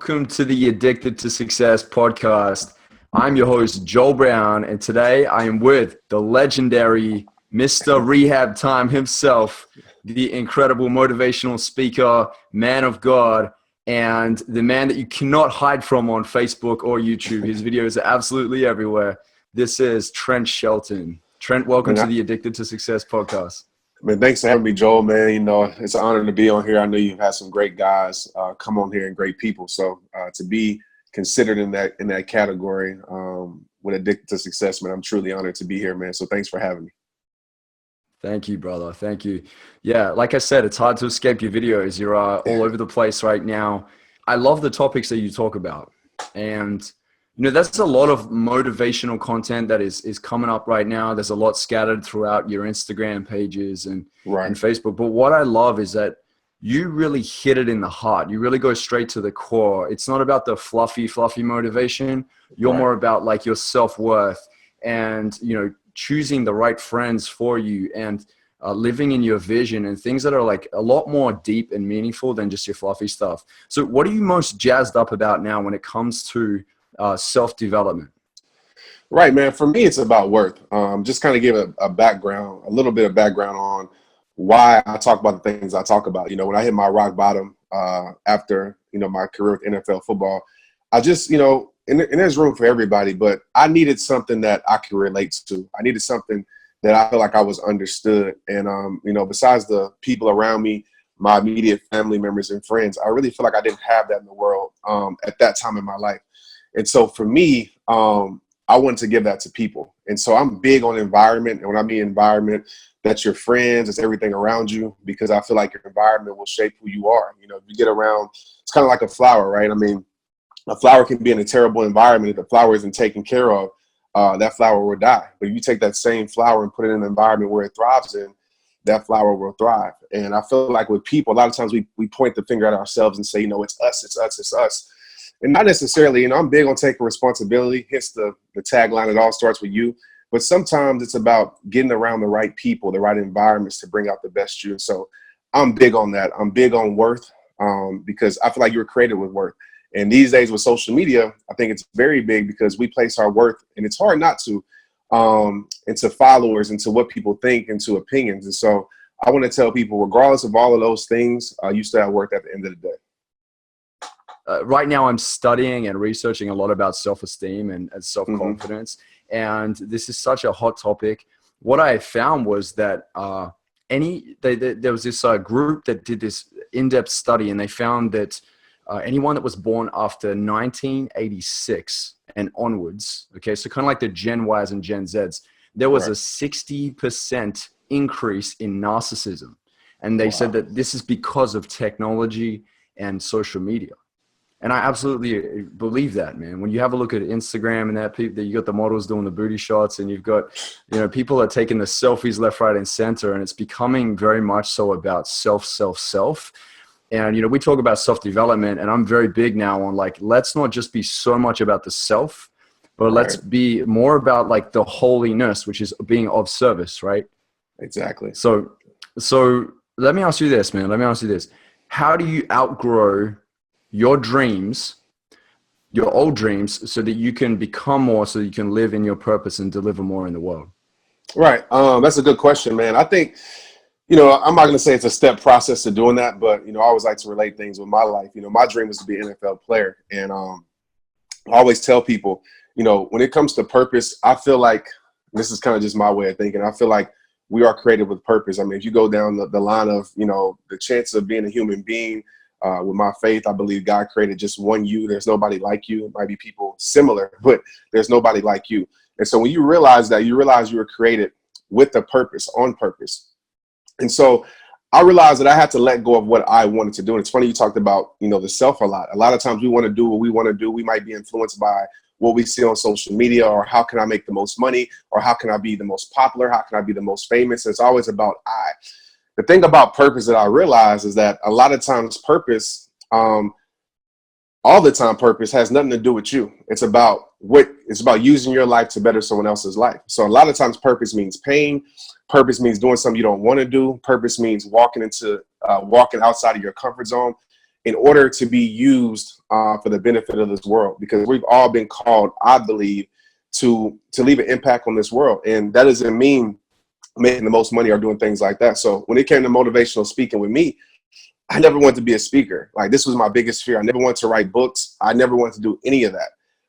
welcome to the Addicted to Success podcast. I'm your host, Joel Brown, and today I am with the legendary Mr. Rehab Time himself, the incredible motivational speaker, man of God, and the man that you cannot hide from on Facebook or YouTube. His videos are absolutely everywhere. This is Trent Shelton. Trent, welcome to the Addicted to Success podcast. Man, thanks for having me, Joel, man. You know, it's an honor to be on here. I know you've had some great guys come on here and great people. So to be considered in that category with Addicted to Success, man, I'm truly honored to be here, man. So thanks for having me. Thank you, brother. Thank you. Yeah, like I said, it's hard to escape your videos. You're all over the place right now. I love the topics that you talk about. And you know, that's a lot of motivational content that is coming up right now. There's a lot scattered throughout your Instagram pages and Facebook. But what I love is that you really hit it in the heart. You really go straight to the core. It's not about the fluffy motivation. You're more about like your self-worth and, you know, choosing the right friends for you and living in your vision and things that are like a lot more deep and meaningful than just your fluffy stuff. So what are you most jazzed up about now when it comes to self-development? Right, man. For me, it's about worth. Just kind of give a background, a little bit of background on why I talk about the things I talk about. You know, when I hit my rock bottom after, you know, my career with NFL football, I just, you know, and there's room for everybody, but I needed something that I could relate to. I needed something that I feel like I was understood. And, you know, besides the people around me, my immediate family members and friends, I really feel like I didn't have that in the world at that time in my life. And so for me, I wanted to give that to people. And so I'm big on environment. And when I mean environment, that's your friends, it's everything around you, because I feel like your environment will shape who you are. You know, if you get around, it's kind of like a flower, right? I mean, a flower can be in a terrible environment. If the flower isn't taken care of, that flower will die. But if you take that same flower and put it in an environment where it thrives in, that flower will thrive. And I feel like with people, a lot of times we point the finger at ourselves and say, you know, it's us, it's us, it's us. And not necessarily, you know, I'm big on taking responsibility. Hence the tagline, it all starts with you. But sometimes it's about getting around the right people, the right environments to bring out the best you. And so I'm big on that. I'm big on worth because I feel like you were created with worth. And these days with social media, I think it's very big because we place our worth, and it's hard not to, into followers, into what people think, into opinions. And so I want to tell people, regardless of all of those things, you still have worth at the end of the day. Right now, I'm studying and researching a lot about self-esteem and self-confidence. And this is such a hot topic. What I found was that there was this group that did this in-depth study, and they found that anyone that was born after 1986 and onwards, okay, so kind of like the Gen Ys and Gen Zs, there was a 60% increase in narcissism. And they said that this is because of technology and social media. And I absolutely believe that, man. When you have a look at Instagram and that you got the models doing the booty shots, and you've got, you know, people are taking the selfies left, right, and center, and it's becoming very much so about self. And, you know, we talk about self-development, and I'm very big now on like, let's not just be so much about the self, but let's be more about like the holiness, which is being of service, right? Exactly. So let me ask you this, man. Let me ask you this. How do you outgrow your dreams, your old dreams, so that you can become more, so you can live in your purpose and deliver more in the world? Right. That's a good question, man. I think, you know, I'm not going to say it's a step process to doing that, but, you know, I always like to relate things with my life. You know, my dream was to be an NFL player. And I always tell people, you know, when it comes to purpose, I feel like this is kind of just my way of thinking. I feel like we are created with purpose. I mean, if you go down the line of, you know, the chance of being a human being, with my faith, I believe God created just one you. There's nobody like you. It might be people similar, but there's nobody like you. And so when you realize that, you realize you were created with a purpose, on purpose. And so I realized that I had to let go of what I wanted to do. And it's funny you talked about, you know, the self a lot. A lot of times we want to do what we want to do. We might be influenced by what we see on social media, or how can I make the most money, or how can I be the most popular? How can I be the most famous? It's always about I. The thing about purpose that I realize is that a lot of times purpose, all the time purpose has nothing to do with you. It's about using your life to better someone else's life. So a lot of times purpose means pain. Purpose means doing something you don't want to do. Purpose means walking outside of your comfort zone. in order to be used for the benefit of this world, because we've all been called, I believe, to leave an impact on this world. And that doesn't mean making the most money or doing things like that. So when it came to motivational speaking with me, I never wanted to be a speaker. Like, this was my biggest fear. I never wanted to write books. I never wanted to do any of that.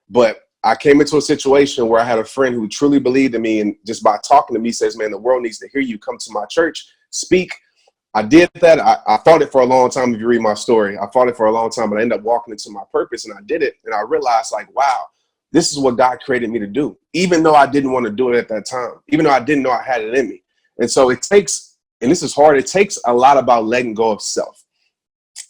But I came into a situation where I had a friend who truly believed in me, and just by talking to me says, man, the world needs to hear you. Come to my church, speak. I did that. I fought it for a long time. If you read my story, I fought it for a long time, but I ended up walking into my purpose, and I did it. And I realized, like, wow, this is what God created me to do, even though I didn't want to do it at that time, even though I didn't know I had it in me. And so it takes, and this is hard, it takes a lot about letting go of self.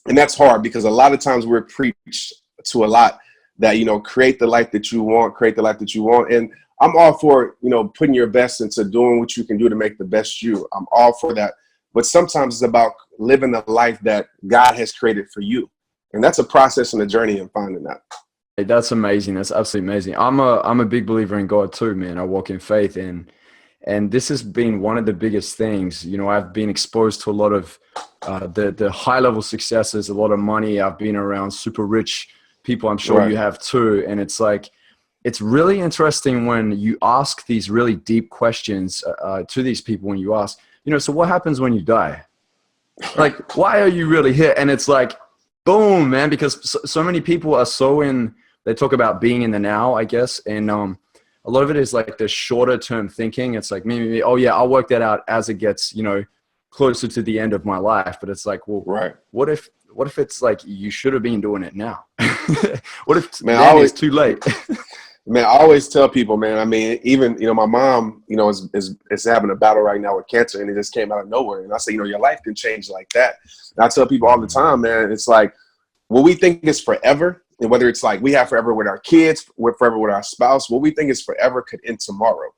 And that's hard because a lot of times we're preached to a lot that, you know, create the life that you want, create the life that you want. And I'm all for, you know, putting your best into doing what you can do to make the best you. I'm all for that. But sometimes it's about living the life that God has created for you. And that's a process and a journey in finding that. Hey, that's amazing. That's absolutely amazing. I'm a big believer in God too, man. I walk in faith, and this has been one of the biggest things. You know, I've been exposed to a lot of the high level successes, a lot of money. I've been around super rich people. I'm sure you have too. And it's like, it's really interesting when you ask these really deep questions to these people. When you ask, you know, so what happens when you die? Like, why are you really here? And it's like, boom, man, because so many people are they talk about being in the now, I guess. And a lot of it is like the shorter term thinking. It's like, maybe, oh yeah, I'll work that out as it gets, you know, closer to the end of my life. But it's like, well, what if it's like, you should have been doing it now? What if it's too late? Man, I always tell people, man, I mean, even, you know, my mom, you know, is having a battle right now with cancer, and it just came out of nowhere. And I say, you know, your life can change like that. And I tell people all the time, man, it's like, what we think is forever, and whether it's like we have forever with our kids, we're forever with our spouse, what we think is forever could end tomorrow.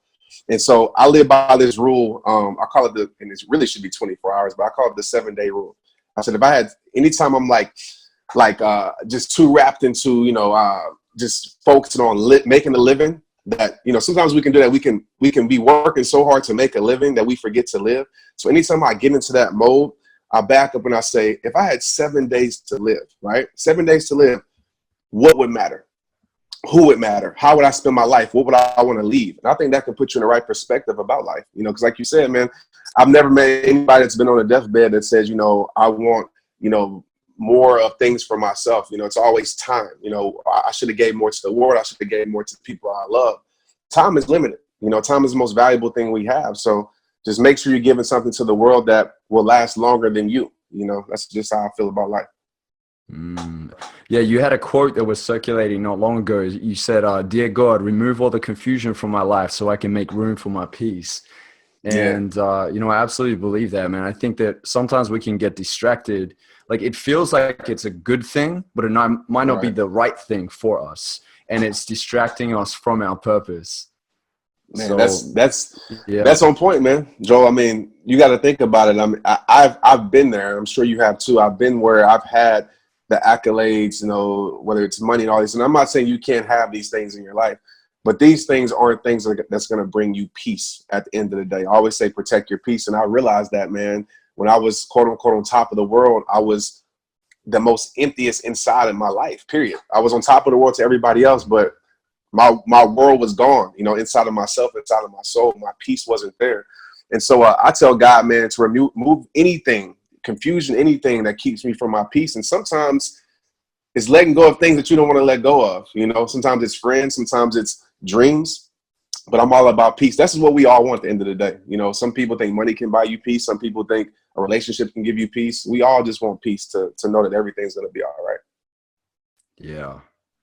And so I live by this rule. I call it and it really should be 24 hours, but I call it the 7-day rule. I said, if I had, anytime I'm just too wrapped into, you know, just focusing on making a living, that, you know, sometimes we can do that. We can be working so hard to make a living that we forget to live. So anytime I get into that mode, I back up and I say, if I had 7 days to live, right? 7 days to live, what would matter? Who would matter? How would I spend my life? What would I want to leave? And I think that can put you in the right perspective about life, you know, because like you said, man, I've never met anybody that's been on a deathbed that says, you know, I want, you know, more of things for myself. You know, it's always time. You know, I should have gave more to the world. I should have gave more to the people I love. Time is limited. You know, time is the most valuable thing we have. So just make sure you're giving something to the world that will last longer than you. You know, that's just how I feel about life. Yeah, you had a quote that was circulating not long ago. You said, "Dear God, remove all the confusion from my life so I can make room for my peace." And, you know, I absolutely believe that, man. I think that sometimes we can get distracted. Like, it feels like it's a good thing, but it might not be the right thing for us. And it's distracting us from our purpose. Man, so, that's on point, man. Joel, I mean, you got to think about it. I mean, I've been there. I'm sure you have too. I've been where I've had the accolades, you know, whether it's money and all this. And I'm not saying you can't have these things in your life, but these things aren't things that's going to bring you peace at the end of the day. I always say protect your peace. And I realized that, man, when I was quote unquote on top of the world, I was the most emptiest inside of my life, period. I was on top of the world to everybody else, but my world was gone, you know, inside of myself, inside of my soul. My peace wasn't there. And so I tell God, man, to remove anything, confusion, anything that keeps me from my peace. And sometimes it's letting go of things that you don't want to let go of. You know, sometimes it's friends, sometimes it's dreams, but I'm all about peace. That's what we all want at the end of the day. You know, some people think money can buy you peace. Some people think a relationship can give you peace. We all just want peace to know that everything's going to be all right.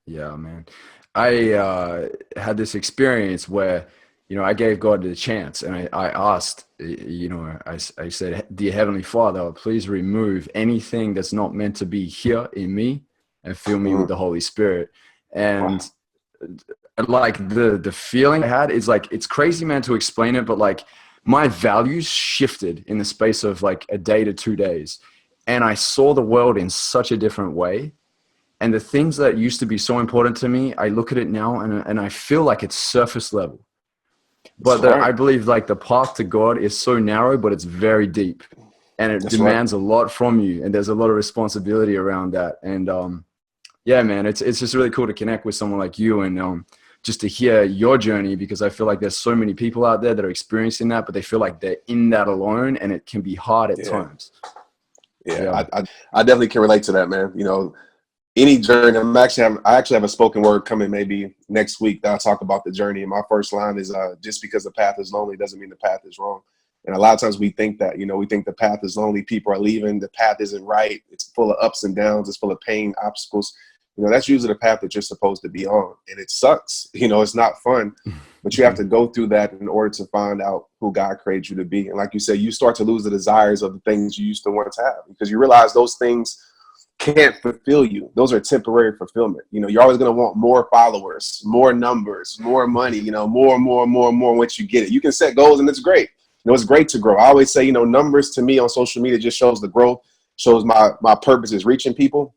Yeah, man. I had this experience where, you know, I gave God the chance, and I asked, you know, I said, "Dear Heavenly Father, please remove anything that's not meant to be here in me and fill me with the Holy Spirit." And like the feeling I had is like, it's crazy, man, to explain it, but like my values shifted in the space of like a day to 2 days. And I saw the world in such a different way. And the things that used to be so important to me, I look at it now and I feel like it's surface level. But I believe like the path to God is so narrow, but it's very deep. and it That's right. demands a lot from you, and there's a lot of responsibility around that. And yeah, man, it's just really cool to connect with someone like you, and just to hear your journey, because I feel like there's so many people out there that are experiencing that, but they feel like they're in that alone, and it can be hard at Yeah. times. Yeah. Yeah. I definitely can relate to that, man. You know, any journey. I actually have a spoken word coming maybe next week that I'll talk about the journey. And my first line is, just because the path is lonely doesn't mean the path is wrong. And a lot of times we think that, you know, we think the path is lonely. People are leaving. The path isn't right. It's full of ups and downs. It's full of pain, obstacles. You know, that's usually the path that you're supposed to be on. And it sucks. You know, it's not fun, but you have to go through that in order to find out who God created you to be. And like you said, you start to lose the desires of the things you used to want to have, because you realize those things can't fulfill you. Those are temporary fulfillment. You know, you're always going to want more followers, more numbers, more money, you know, more and more and more and more. Once you get it, you can set goals, and it's great. You know, it's great to grow. I always say, you know, numbers to me on social media just shows the growth, shows my purpose is reaching people,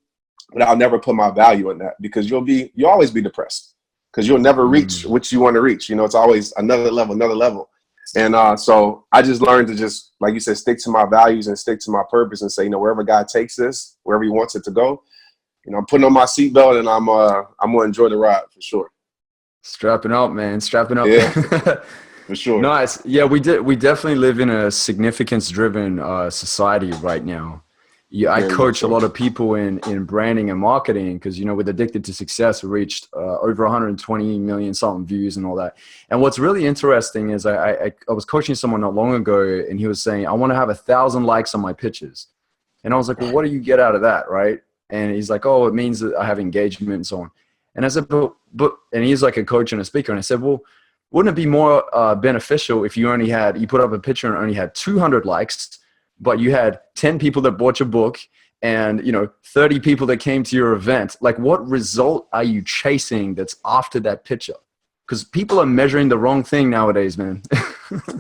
but I'll never put my value in that, because you'll always be depressed, because you'll never reach what you want to reach. You know, it's always another level, another level. And so I just learned to just, like you said, stick to my values and stick to my purpose, and say, you know, wherever God takes this, wherever he wants it to go, you know, I'm putting on my seatbelt, and I'm going to enjoy the ride for sure. Strapping up, man. Strapping up. Yeah, for sure. Nice. Yeah, we definitely live in a significance-driven society right now. Yeah, I Very much coach a so. lot of people in branding and marketing, because, you know, with Addicted to Success, we reached over 120 million something views and all that. And what's really interesting is I was coaching someone not long ago, and he was saying, I want to have 1,000 likes on my pictures. And I was like, well, what do you get out of that, right? And he's like, oh, it means that I have engagement and so on. And I said, but and he's like a coach and a speaker. And I said, well, wouldn't it be more beneficial if you put up a picture and only had 200 likes, but you had 10 people that bought your book, and, you know, 30 people that came to your event? Like, what result are you chasing that's after that picture? Because people are measuring the wrong thing nowadays, man.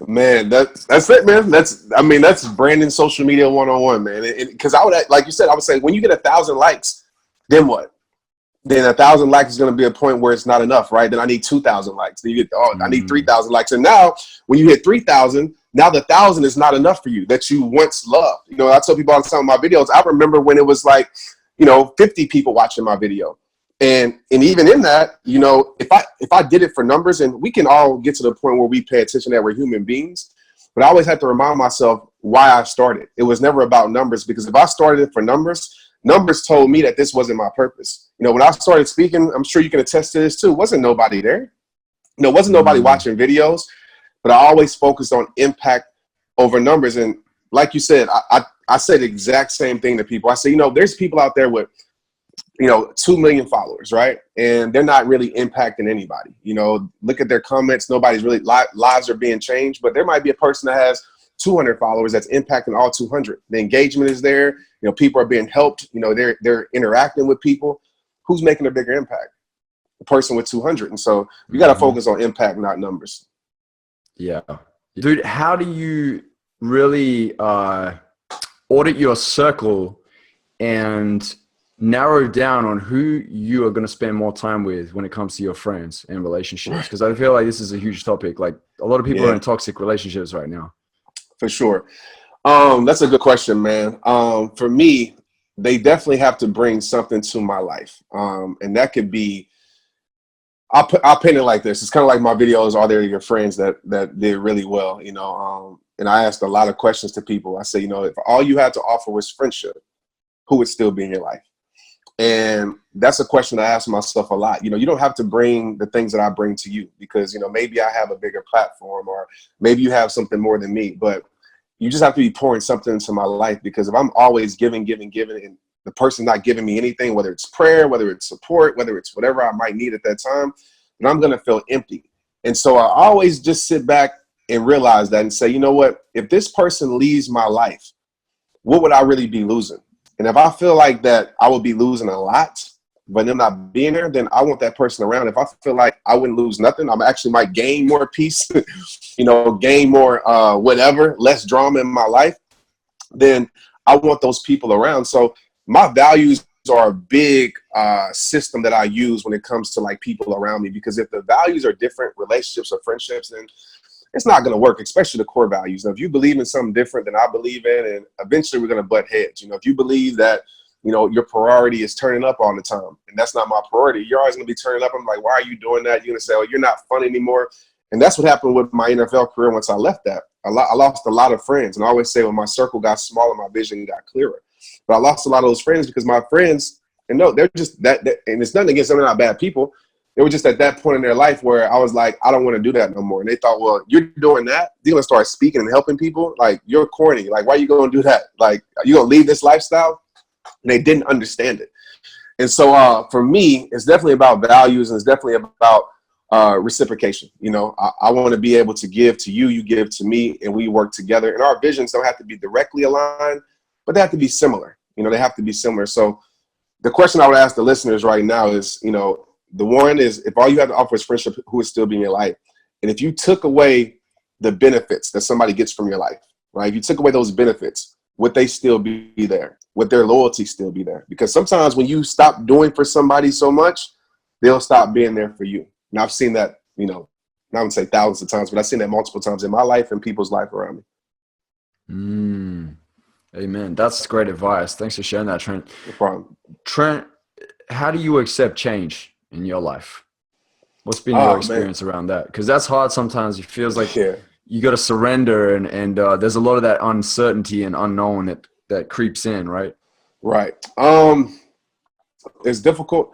Man, that's it, man. That's branding social media 101, man. Because I would, like you said, I would say, when you get 1,000 likes, then what? Then 1,000 likes is going to be a point where it's not enough, right? Then I need 2,000 likes. Then you get, I need 3,000 likes. And now when you hit 3,000, now the 1,000 is not enough for you that you once loved. You know, I tell people all the time in my videos, I remember when it was like, you know, 50 people watching my video. And even in that, you know, if I did it for numbers, and we can all get to the point where we pay attention that we're human beings, but I always have to remind myself why I started. It was never about numbers, because if I started it for numbers, numbers told me that this wasn't my purpose. You know, when I started speaking, I'm sure you can attest to this too, wasn't nobody there. You know, wasn't nobody watching videos, but I always focused on impact over numbers. And like you said, I said the exact same thing to people. I say, you know, there's people out there with, you know, 2 million followers, right? And they're not really impacting anybody. You know, look at their comments. Nobody's really, lives are being changed, but there might be a person that has 200 followers that's impacting all 200. The engagement is there. You know, people are being helped. You know, they're interacting with people. Who's making a bigger impact? The person with 200. And so you got to focus on impact, not numbers. Yeah. Dude, how do you really audit your circle and narrow down on who you are going to spend more time with when it comes to your friends and relationships? Because I feel like this is a huge topic. Like, a lot of people are in toxic relationships right now. For sure. That's a good question, man. For me, they definitely have to bring something to my life. And that could be, I'll paint it like this. It's kind of like my videos, are there your friends that did really well, you know? And I asked a lot of questions to people. I say, you know, if all you had to offer was friendship, who would still be in your life? And that's a question I ask myself a lot. You know, you don't have to bring the things that I bring to you, because, you know, maybe I have a bigger platform, or maybe you have something more than me, but you just have to be pouring something into my life. Because if I'm always giving, and the person not giving me anything, whether it's prayer, whether it's support, whether it's whatever I might need at that time, then I'm going to feel empty. And so I always just sit back and realize that and say, you know what, if this person leaves my life, what would I really be losing? And if I feel like that I would be losing a lot, but them not being there, then I want that person around. If I feel like I wouldn't lose nothing, I actually might gain more peace, you know, gain more whatever, less drama in my life, then I want those people around. So my values are a big system that I use when it comes to like people around me, because if the values are different, relationships or friendships, then it's not going to work, especially the core values. Now, if you believe in something different than I believe in, and eventually we're going to butt heads. If you believe that, your priority is turning up all the time, and that's not my priority, you're always going to be turning up. I'm like, why are you doing that? You're going to say, oh, you're not fun anymore. And that's what happened with my NFL career once I left that. I lost a lot of friends. And I always say when my circle got smaller, my vision got clearer. But I lost a lot of those friends because my friends, and no, they're just that and it's nothing against them, they're not bad people. They were just at that point in their life where I was like, I don't want to do that no more. And they thought, well, you're doing that? You're going to start speaking and helping people? Like, you're corny. Like, why are you going to do that? Like, are you going to leave this lifestyle? And they didn't understand it. And so for me, it's definitely about values, and it's definitely about reciprocation. I want to be able to give to you, you give to me, and we work together. And our visions don't have to be directly aligned, but they have to be similar. They have to be similar. So the question I would ask the listeners right now is, the one is, if all you have to offer is friendship, who would still be in your life? And if you took away the benefits that somebody gets from your life, right? If you took away those benefits, would they still be there? Would their loyalty still be there? Because sometimes when you stop doing for somebody so much, they'll stop being there for you. And I've seen that, I wouldn't say thousands of times, but I've seen that multiple times in my life and people's life around me. Amen. That's great advice. Thanks for sharing that, Trent. No problem. Trent, how do you accept change in your life? What's been your experience around that? Because that's hard sometimes. It feels like you got to surrender, and there's a lot of that uncertainty and unknown that creeps in, right? Right. It's difficult.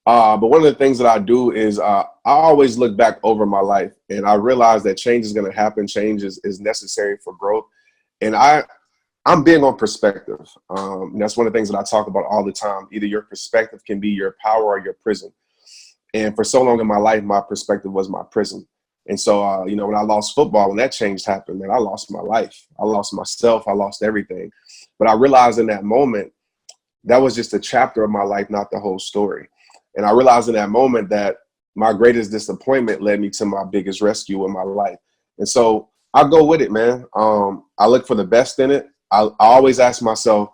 But one of the things that I do is I always look back over my life, and I realize that change is going to happen. Change is necessary for growth. And I'm big on perspective. That's one of the things that I talk about all the time. Either your perspective can be your power or your prison. And for so long in my life, my perspective was my prison. And so, when I lost football, when that change happened, man, I lost my life. I lost myself. I lost everything. But I realized in that moment, that was just a chapter of my life, not the whole story. And I realized in that moment that my greatest disappointment led me to my biggest rescue in my life. And so I go with it, man. I look for the best in it. I always ask myself,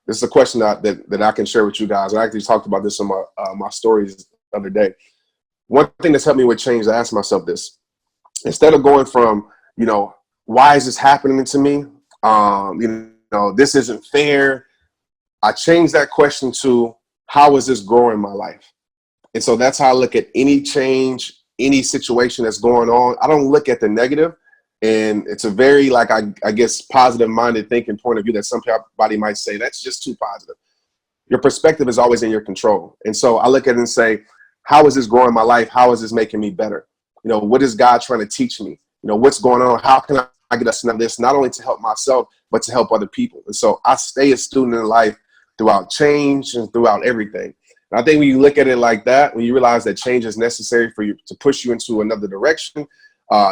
this is a question that I can share with you guys. I actually talked about this on my stories the other day. One thing that's helped me with change, I ask myself this. Instead of going from, why is this happening to me? This isn't fair. I changed that question to, how is this growing my life? And so that's how I look at any change, any situation that's going on. I don't look at the negative. And it's a very, I guess, positive-minded thinking point of view that somebody might say, that's just too positive. Your perspective is always in your control. And so I look at it and say, how is this growing my life? How is this making me better? What is God trying to teach me? What's going on? How can I get us out of this, not only to help myself, but to help other people? And so I stay a student in life throughout change and throughout everything. And I think when you look at it like that, when you realize that change is necessary for you to push you into another direction,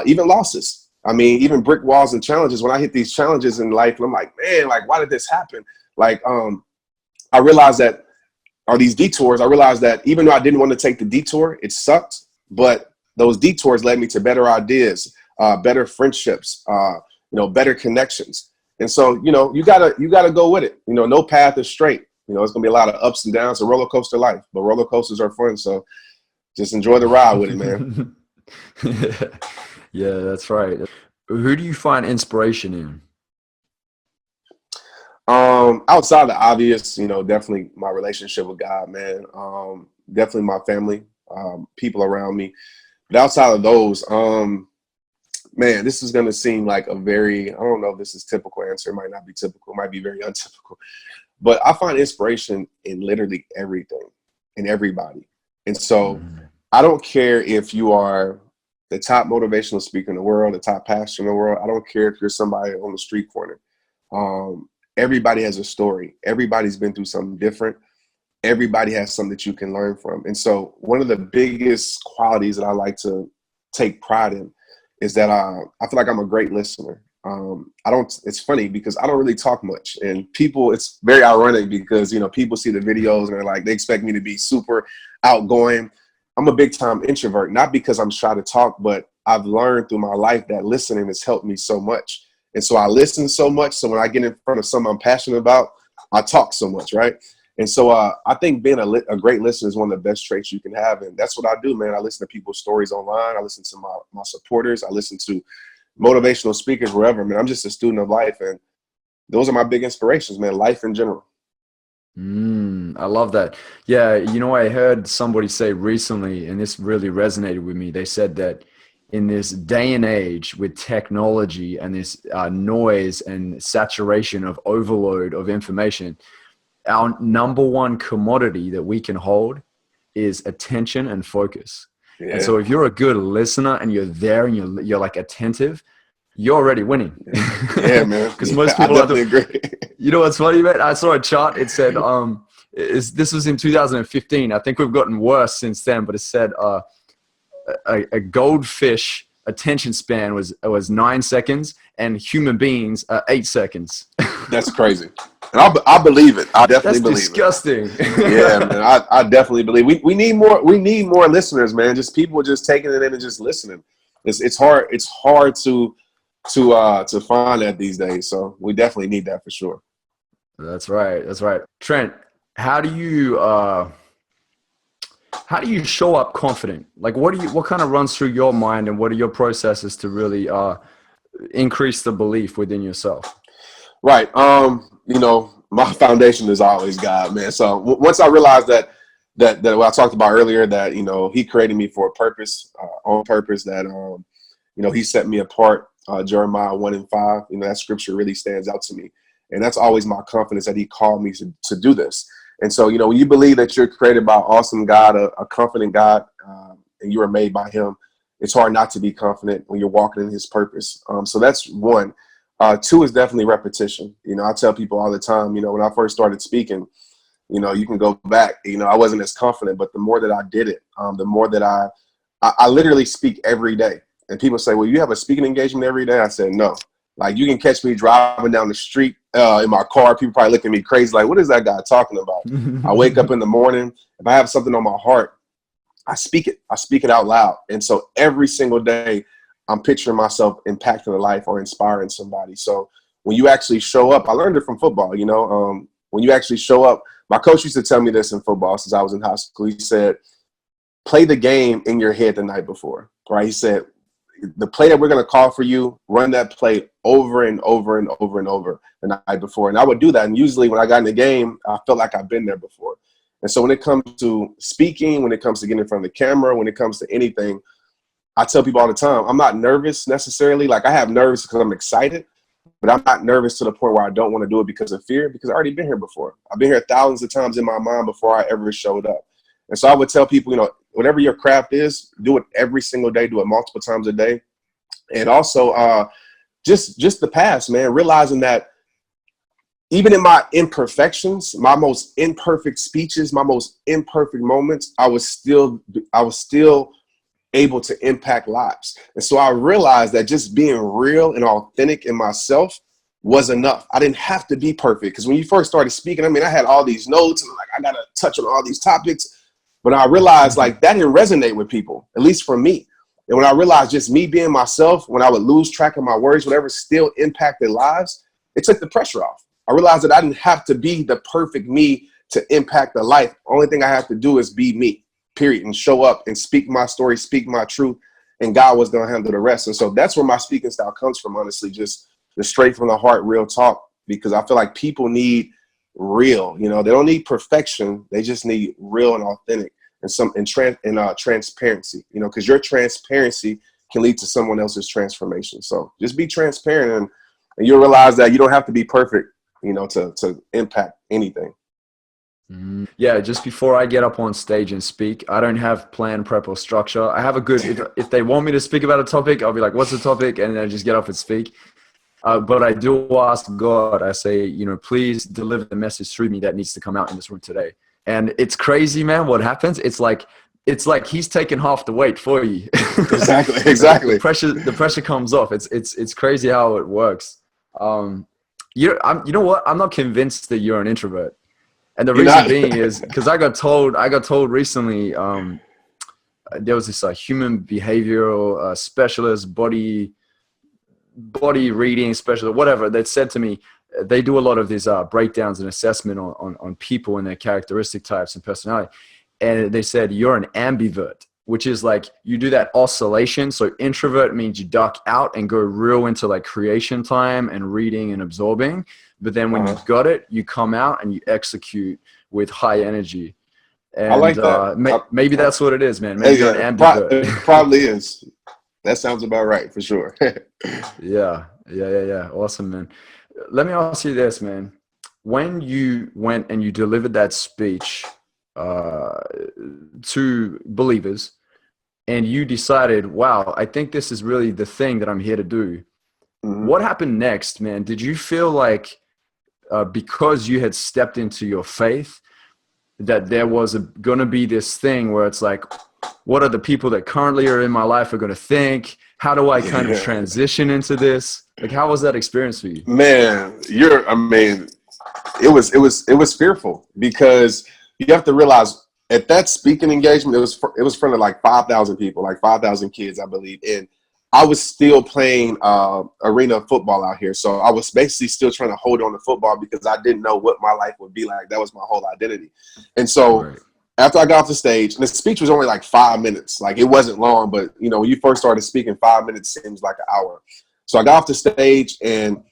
even losses. I mean, even brick walls and challenges. When I hit these challenges in life, and I'm like, man, why did this happen? I realized that, or these detours, I realized that even though I didn't want to take the detour, it sucked. But those detours led me to better ideas, better friendships, better connections. And so, you gotta go with it. No path is straight. It's gonna be a lot of ups and downs, a roller coaster life, but roller coasters are fun. So just enjoy the ride with it, man. Yeah, that's right. Who do you find inspiration in? Outside of the obvious, definitely my relationship with God, man. Definitely my family, people around me. But outside of those, man, this is going to seem like I don't know if this is typical answer. It might not be typical. It might be very untypical. But I find inspiration in literally everything and everybody. And so I don't care if you are the top motivational speaker in the world, the top pastor in the world. I don't care if you're somebody on the street corner. Everybody has a story. Everybody's been through something different. Everybody has something that you can learn from. And so one of the biggest qualities that I like to take pride in is that I feel like I'm a great listener. It's funny because I don't really talk much, and people, it's very ironic because, people see the videos and they're like, they expect me to be super outgoing. I'm a big time introvert, not because I'm shy to talk, but I've learned through my life that listening has helped me so much. And so I listen so much. So when I get in front of something I'm passionate about, I talk so much. Right. And so I think being a great listener is one of the best traits you can have. And that's what I do, man. I listen to people's stories online. I listen to my supporters. I listen to motivational speakers, wherever, man. I'm just a student of life. And those are my big inspirations, man, life in general. I love that. Yeah, you know, I heard somebody say recently, and this really resonated with me. They said that in this day and age with technology and this noise and saturation of overload of information, our number one commodity that we can hold is attention and focus. Yeah. And so if you're a good listener and you're there and you're like attentive, you're already winning. Yeah, man. Because most people I definitely agree. You know what's funny, man? I saw a chart. It said, this was in 2015. I think we've gotten worse since then, but it said a goldfish attention span was 9 seconds and human beings 8 seconds. That's crazy. And I believe it. I definitely believe disgusting. it. That's disgusting. Yeah, man. I definitely believe we need more listeners, man. Just people just taking it in and just listening. It's hard to find that these days. So we definitely need that for sure. That's right. Trent, how do you show up confident? Like what kind of runs through your mind, and what are your processes to really increase the belief within yourself? Right. You know, my foundation is always God, man. So once I realized that what I talked about earlier, that, you know, he created me for a purpose, on purpose, that, you know, he set me apart, Jeremiah 1:5, you know, that scripture really stands out to me. And that's always my confidence that he called me to do this. And so, you know, when you believe that you're created by an awesome God, a confident God, and you are made by him, it's hard not to be confident when you're walking in his purpose. So that's one. Two is definitely repetition. You know, I tell people all the time, you know, when I first started speaking, you know, you can go back, you know, I wasn't as confident, but the more that I did it, the more that I literally speak every day. And people say, well, you have a speaking engagement every day? I said, no. Like, you can catch me driving down the street in my car. People probably look at me crazy, like, what is that guy talking about? I wake up in the morning. If I have something on my heart, I speak it. I speak it out loud. And so every single day, I'm picturing myself impacting a life or inspiring somebody. So when you actually show up, I learned it from football, you know, when you actually show up, my coach used to tell me this in football since I was in high school. He said, play the game in your head the night before, right? He said, the play that we're going to call for you, run that play over and over and over and over the night before. And I would do that. And usually when I got in the game, I felt like I've been there before. And so when it comes to speaking, when it comes to getting in front of the camera, when it comes to anything, I tell people all the time, I'm not nervous necessarily. Like, I have nerves because I'm excited, but I'm not nervous to the point where I don't want to do it because of fear, because I've already been here before. I've been here thousands of times in my mind before I ever showed up. And so I would tell people, you know, whatever your craft is, do it every single day, do it multiple times a day. And also just the past, man, realizing that even in my imperfections, my most imperfect speeches, my most imperfect moments, I was still able to impact lives. And so I realized that just being real and authentic in myself was enough. I didn't have to be perfect, because when you first started speaking, I mean, I had all these notes and like, I got to touch on all these topics, but I realized like that didn't resonate with people, at least for me. And when I realized just me being myself, when I would lose track of my words, whatever still impacted lives, it took the pressure off. I realized that I didn't have to be the perfect me to impact the life. Only thing I have to do is be me, period, and show up and speak my story, speak my truth, and God was going to handle the rest. And so that's where my speaking style comes from, honestly, just the straight from the heart, real talk, because I feel like people need real, you know, they don't need perfection. They just need real and authentic and transparency, you know, because your transparency can lead to someone else's transformation. So just be transparent, and you'll realize that you don't have to be perfect, you know, to impact anything. Yeah, just before I get up on stage and speak, I don't have plan, prep, or structure. I have a good, if they want me to speak about a topic, I'll be like, what's the topic? And then I just get up and speak. But I do ask God, I say, you know, please deliver the message through me that needs to come out in this room today. And it's crazy, man, what happens. It's like he's taking half the weight for you. Exactly. The pressure comes off. It's crazy how it works. You know what? I'm not convinced that you're an introvert. And the reason being is because I got told recently, there was this human behavioral specialist, body reading specialist, whatever, that said to me, they do a lot of these breakdowns and assessment on people and their characteristic types and personality. And they said, you're an ambivert, which is like you do that oscillation. So introvert means you duck out and go real into like creation time and reading and absorbing. But then when you got it, you come out and you execute with high energy. And I like that. Maybe that's what it is, man. Maybe you're an ambivert. It probably is. That sounds about right for sure. Yeah. Awesome, man. Let me ask you this, man. When you went and you delivered that speech to believers, and you decided, wow, I think this is really the thing that I'm here to do. Mm-hmm. What happened next, man? Did you feel like because you had stepped into your faith, that there was going to be this thing where it's like, what are the people that currently are in my life are going to think? How do I kind of transition into this? Like, how was that experience for you? Man, it was fearful, because you have to realize at that speaking engagement, it was in front of like 5,000 people, like 5,000 kids, I believe. And I was still playing arena football out here. So I was basically still trying to hold on to football because I didn't know what my life would be like. That was my whole identity. And so after I got off the stage, and the speech was only like 5 minutes, like it wasn't long, but you know, when you first started speaking, 5 minutes seems like an hour. So I got off the stage and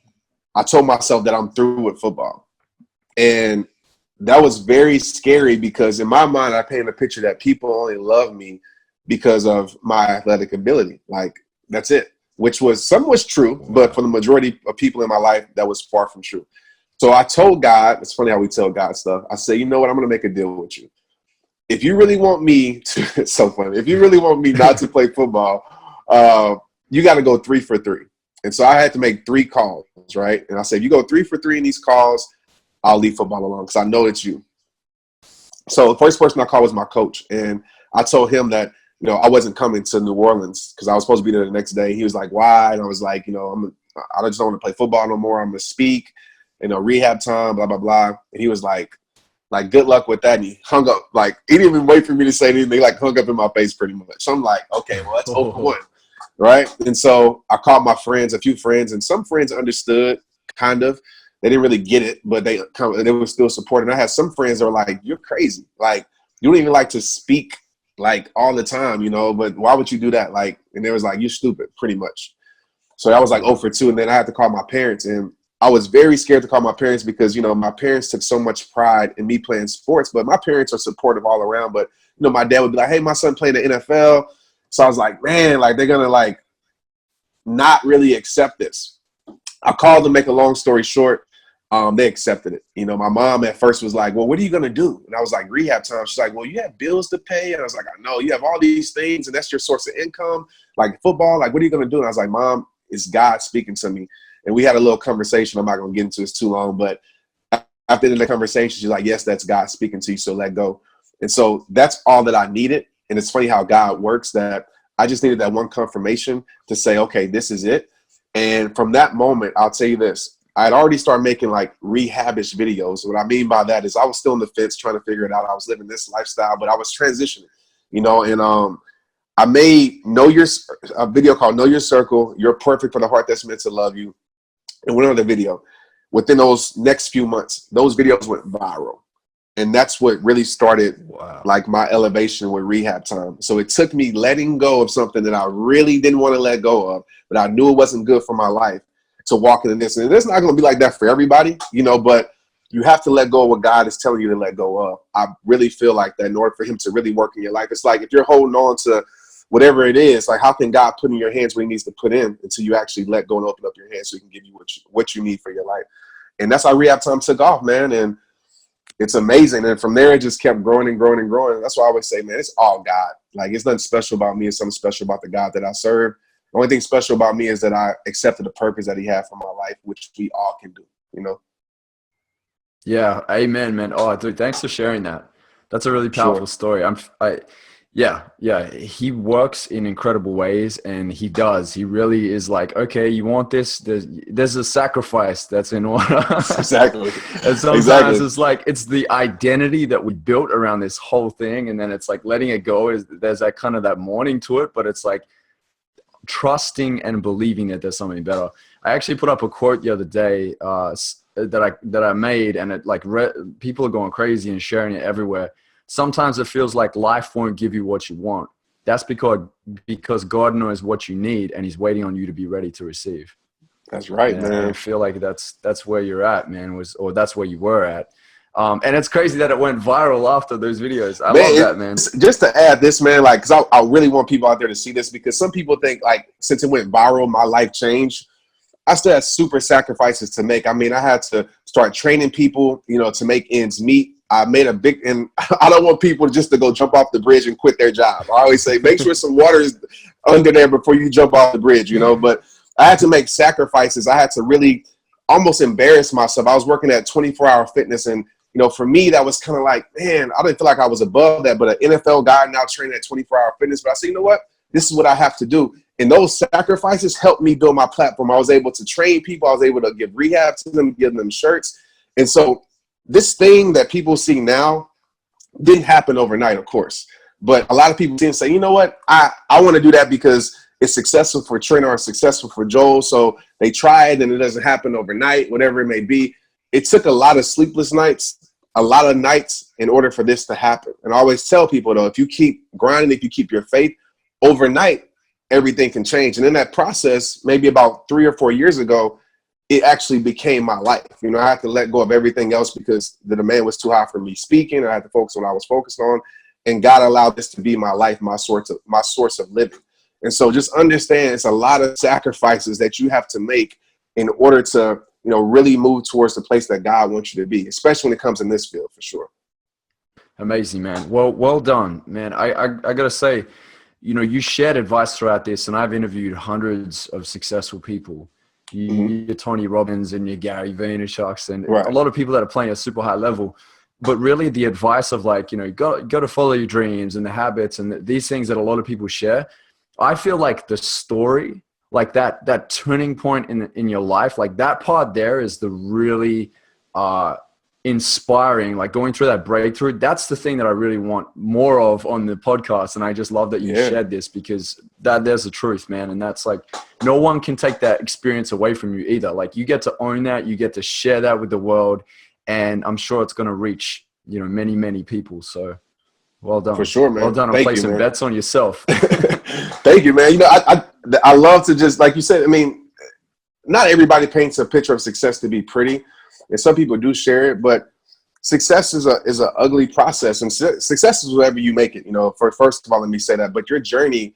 I told myself that I'm through with football. And that was very scary, because in my mind, I painted a picture that people only love me because of my athletic ability. Like, that's it, which was some was true, but for the majority of people in my life, that was far from true. So I told God, it's funny how we tell God stuff. I said, you know what? I'm going to make a deal with you. If you really want me to, it's so funny. If you really want me not to play football, you got to go 3 for 3. And so I had to make 3 calls, right? And I said, you go 3 for 3 in these calls, I'll leave football alone, because I know it's you. So the first person I called was my coach. And I told him that, you know, I wasn't coming to New Orleans because I was supposed to be there the next day. He was like, why? And I was like, you know, I just don't want to play football no more. I'm going to speak, you know, rehab time, blah, blah, blah. And he was like, good luck with that. And he hung up. Like, he didn't even wait for me to say anything. He like hung up in my face pretty much. So I'm like, okay, well, that's 0 for 1. Right. And so I called my friends, a few friends, and some friends understood, kind of. They didn't really get it, but they were still supporting. I had some friends that were like, you're crazy. Like, you don't even like to speak like all the time, you know, but why would you do that? Like, and they was like, you're stupid, pretty much. So that was like 0 for 2. And then I had to call my parents, and I was very scared to call my parents because, you know, my parents took so much pride in me playing sports, but my parents are supportive all around. But, you know, my dad would be like, hey, my son playing the NFL. So I was like, man, like, they're going to like not really accept this. I called them, make a long story short. They accepted it. You know, my mom at first was like, well, what are you going to do? And I was like, rehab time. She's like, well, you have bills to pay. And I was like, I know, you have all these things and that's your source of income, like football. Like, what are you going to do? And I was like, Mom, it's God speaking to me. And we had a little conversation. I'm not going to get into it. It's too long. But after the conversation, she's like, yes, that's God speaking to you. So let go. And so that's all that I needed. And it's funny how God works, that I just needed that one confirmation to say, okay, this is it. And from that moment, I'll tell you this. I had already started making like rehabish videos. What I mean by that is I was still in the fence trying to figure it out. I was living this lifestyle, but I was transitioning, you know, and I made a video called Know Your Circle. You're perfect for the heart that's meant to love you. And went on the video. Within those next few months, those videos went viral. And that's what really started like my elevation with rehab time. So it took me letting go of something that I really didn't want to let go of, but I knew it wasn't good for my life, to walk into this. And it's not going to be like that for everybody, you know, but you have to let go of what God is telling you to let go of. I really feel like that in order for him to really work in your life. It's like if you're holding on to whatever it is, like how can God put in your hands what he needs to put in until you actually let go and open up your hands so he can give you what you need for your life. And that's how rehab time took off, man. And it's amazing. And from there, it just kept growing and growing and growing. That's why I always say, man, it's all God. Like, it's nothing special about me. It's something special about the God that I serve. The only thing special about me is that I accepted the purpose that he had for my life, which we all can do, you know? Yeah. Amen, man. Oh, dude, thanks for sharing that. That's a really powerful story. Yeah. He works in incredible ways, and he does. He really is like, okay, you want this? There's a sacrifice that's in order. Exactly. And sometimes it's like, it's the identity that we built around this whole thing. And then it's like letting it go there's that kind of that mourning to it, but it's like trusting and believing that there's something better. I actually put up a quote the other day. that I made, and it like people are going crazy and sharing it everywhere. Sometimes it feels like life won't give you what you want. That's because God knows what you need, and He's waiting on you to be ready to receive. That's right, And man. I feel like that's where you're at, man. Or that's where you were at. And it's crazy that it went viral after those videos. I love that, man. Just to add this, man, like, because I really want people out there to see this, because some people think, like, since it went viral, my life changed. I still had super sacrifices to make. I mean, I had to start training people, you know, to make ends meet. I made a big, and I don't want people just to go jump off the bridge and quit their job. I always say, make sure some water is under there before you jump off the bridge, you know. But I had to make sacrifices. I had to really almost embarrass myself. I was working at 24-hour fitness, and you know, for me, that was kind of like, man, I didn't feel like I was above that. But an NFL guy now training at 24-hour fitness. But I said, you know what? This is what I have to do. And those sacrifices helped me build my platform. I was able to train people. I was able to give rehab to them, give them shirts. And so this thing that people see now didn't happen overnight, of course. But a lot of people see and say, you know what? I want to do that because it's successful for Trent or successful for Joel. So they tried and it doesn't happen overnight, whatever it may be. It took a lot of sleepless nights, a lot of nights in order for this to happen. And I always tell people, though, if you keep grinding, if you keep your faith, overnight, everything can change. And in that process, maybe about 3 or 4 years ago, it actually became my life. You know, I had to let go of everything else because the demand was too high for me speaking. I had to focus on what I was focused on. And God allowed this to be my life, my source of living. And so just understand it's a lot of sacrifices that you have to make in order to, you know, really move towards the place that God wants you to be, especially when it comes in this field, for sure. Amazing, man. Well done, man. I gotta say, you know, you shared advice throughout this, and I've interviewed hundreds of successful people. Your Tony Robbins and your Gary Vaynerchuk's and a lot of people that are playing at a super high level. But really the advice of like, you know, you got to follow your dreams and the habits and these things that a lot of people share. I feel like the story, like that turning point in your life, like that part there is the really inspiring, like going through that breakthrough. That's the thing that I really want more of on the podcast. And I just love that you shared this, because there's the truth, man. And that's like, no one can take that experience away from you either. Like you get to own that, you get to share that with the world. And I'm sure it's going to reach, you know, many, many people. So well done. For sure, man. Well done on placing bets on yourself. Thank you, man. You know, I love to just, like you said, I mean, not everybody paints a picture of success to be pretty. And some people do share it, but success is a ugly process, and success is whatever you make it. You know, first of all, let me say that. But your journey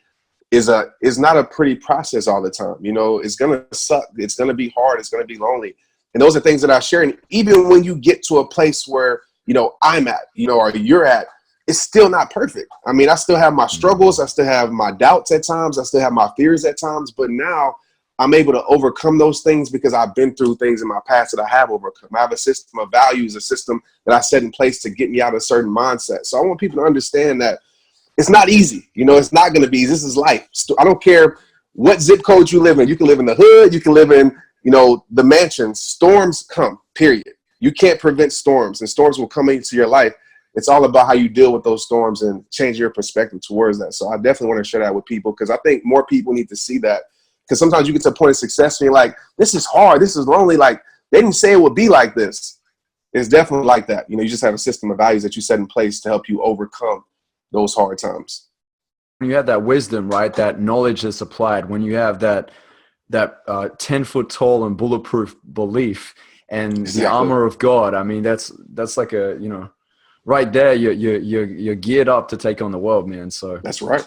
is not a pretty process all the time. You know, it's gonna suck. It's gonna be hard. It's gonna be lonely. And those are things that I share. And even when you get to a place where, you know, I'm at, you know, or you're at, it's still not perfect. I mean, I still have my struggles. I still have my doubts at times. I still have my fears at times. But now I'm able to overcome those things because I've been through things in my past that I have overcome. I have a system of values, a system that I set in place to get me out of a certain mindset. So I want people to understand that it's not easy. You know, it's not going to be easy. This is life. I don't care what zip code you live in. You can live in the hood. You can live in, you know, the mansions. Storms come, period. You can't prevent storms, and storms will come into your life. It's all about how you deal with those storms and change your perspective towards that. So I definitely want to share that with people, because I think more people need to see that. Because sometimes you get to a point of success and you're like, this is hard, this is lonely. Like, they didn't say it would be like this. It's definitely like that. You know, you just have a system of values that you set in place to help you overcome those hard times. When you have that wisdom, right, that knowledge that's applied, when you have that 10-foot tall and bulletproof belief and the armor of God, I mean, that's like a, you know, right there, you're geared up to take on the world, man. So that's right.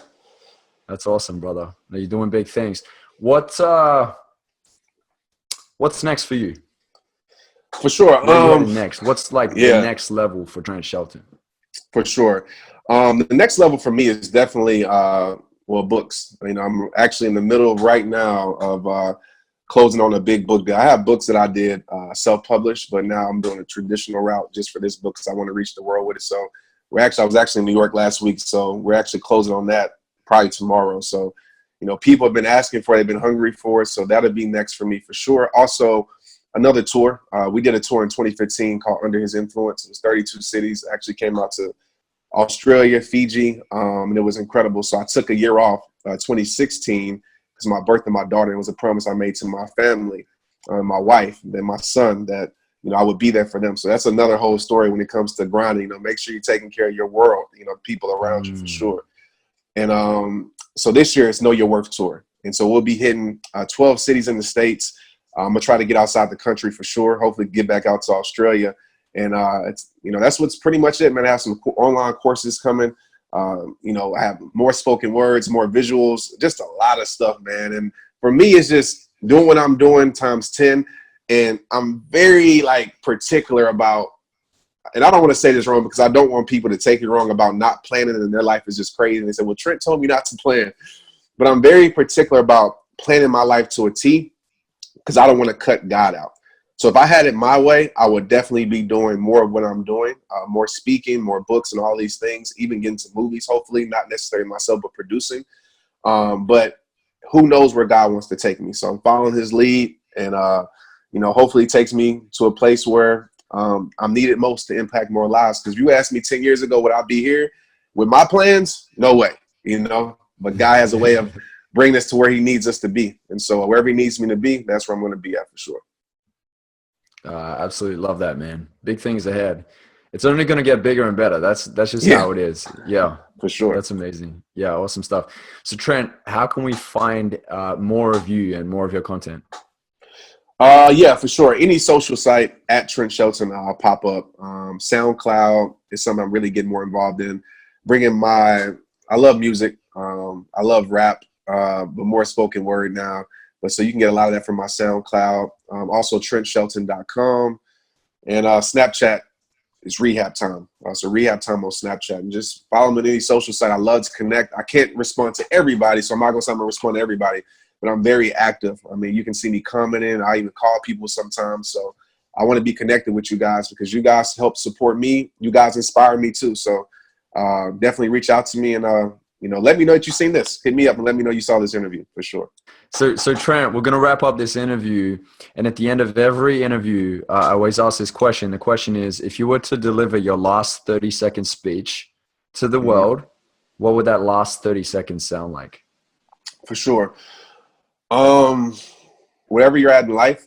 That's awesome, brother. You're doing big things. What's next for you? For sure. Next, what's like the next level for Trent Shelton? For sure. The next level for me is definitely books. You know, I'm actually in the middle right now of closing on a big book deal. I have books that I did self-published, but now I'm doing a traditional route just for this book because I want to reach the world with it. So I was actually in New York last week, so we're actually closing on that probably tomorrow. So, you know, people have been asking for it, they've been hungry for it. So that'll be next for me for sure. Also, another tour. We did a tour in 2015 called Under His Influence. It was 32 cities. Actually came out to Australia, Fiji, and it was incredible. So I took a year off, 2016, because my birth of my daughter. It was a promise I made to my family, my wife, then my son, that, I would be there for them. So that's another whole story when it comes to grinding. Make sure you're taking care of your world, people around you for sure. And so this year it's Know Your Worth Tour. And so we'll be hitting 12 cities in the States. I'm going to try to get outside the country for sure. Hopefully get back out to Australia. And it's, that's what's pretty much it, man. I have some online courses coming. I have more spoken words, more visuals, just a lot of stuff, man. And for me, it's just doing what I'm doing times 10. And I'm very particular about, and I don't want to say this wrong because I don't want people to take it wrong about not planning and their life is just crazy. And they say, well, Trent told me not to plan. But I'm very particular about planning my life to a T because I don't want to cut God out. So if I had it my way, I would definitely be doing more of what I'm doing, more speaking, more books and all these things, even getting to movies, hopefully, not necessarily myself, but producing. But who knows where God wants to take me. So I'm following his lead and, hopefully it takes me to a place where I'm needed most to impact more lives. Because if you asked me 10 years ago, would I be here with my plans? No way, But God has a way of bringing us to where he needs us to be. And so wherever he needs me to be, that's where I'm going to be at for sure. Absolutely love that, man. Big things ahead. It's only going to get bigger and better. That's just how it is. Yeah, for sure. That's amazing. Yeah, awesome stuff. So Trent, how can we find more of you and more of your content? Yeah, for sure. Any social site at Trent Shelton, I'll pop up. SoundCloud is something I'm really getting more involved in. I love music. I love rap, but more spoken word now. But so you can get a lot of that from my SoundCloud. Also TrentShelton.com. And Snapchat is Rehab Time. So Rehab Time on Snapchat. And just follow me on any social site. I love to connect. I can't respond to everybody, so I'm not going to say I'm going to respond to everybody. But I'm very active. I mean, you can see me commenting. I even call people sometimes. So I want to be connected with you guys because you guys help support me. You guys inspire me too. So definitely reach out to me and, let me know that you've seen this. Hit me up and let me know you saw this interview for sure. So Trent, we're going to wrap up this interview. And at the end of every interview, I always ask this question. The question is, if you were to deliver your last 30-second speech to the world, what would that last 30 seconds sound like? For sure. Wherever you're at in life,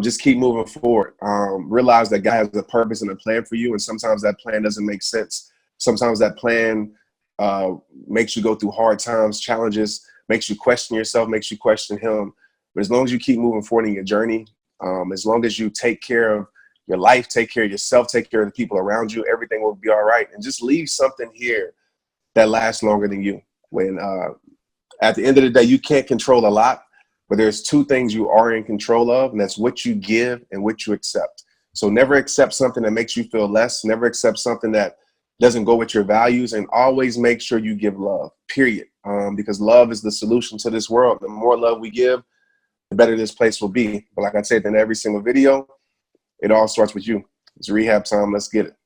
just keep moving forward. Realize that God has a purpose and a plan for you. And sometimes that plan doesn't make sense. Sometimes that plan makes you go through hard times, challenges, makes you question yourself, makes you question him. But as long as you keep moving forward in your journey, as long as you take care of your life, take care of yourself, take care of the people around you, everything will be all right. And just leave something here that lasts longer than you. When at the end of the day, you can't control a lot, but there's two things you are in control of, and that's what you give and what you accept. So never accept something that makes you feel less. Never accept something that doesn't go with your values, and always make sure you give love, period. Because love is the solution to this world. The more love we give, the better this place will be. But like I said in every single video, it all starts with you. It's rehab time. Let's get it.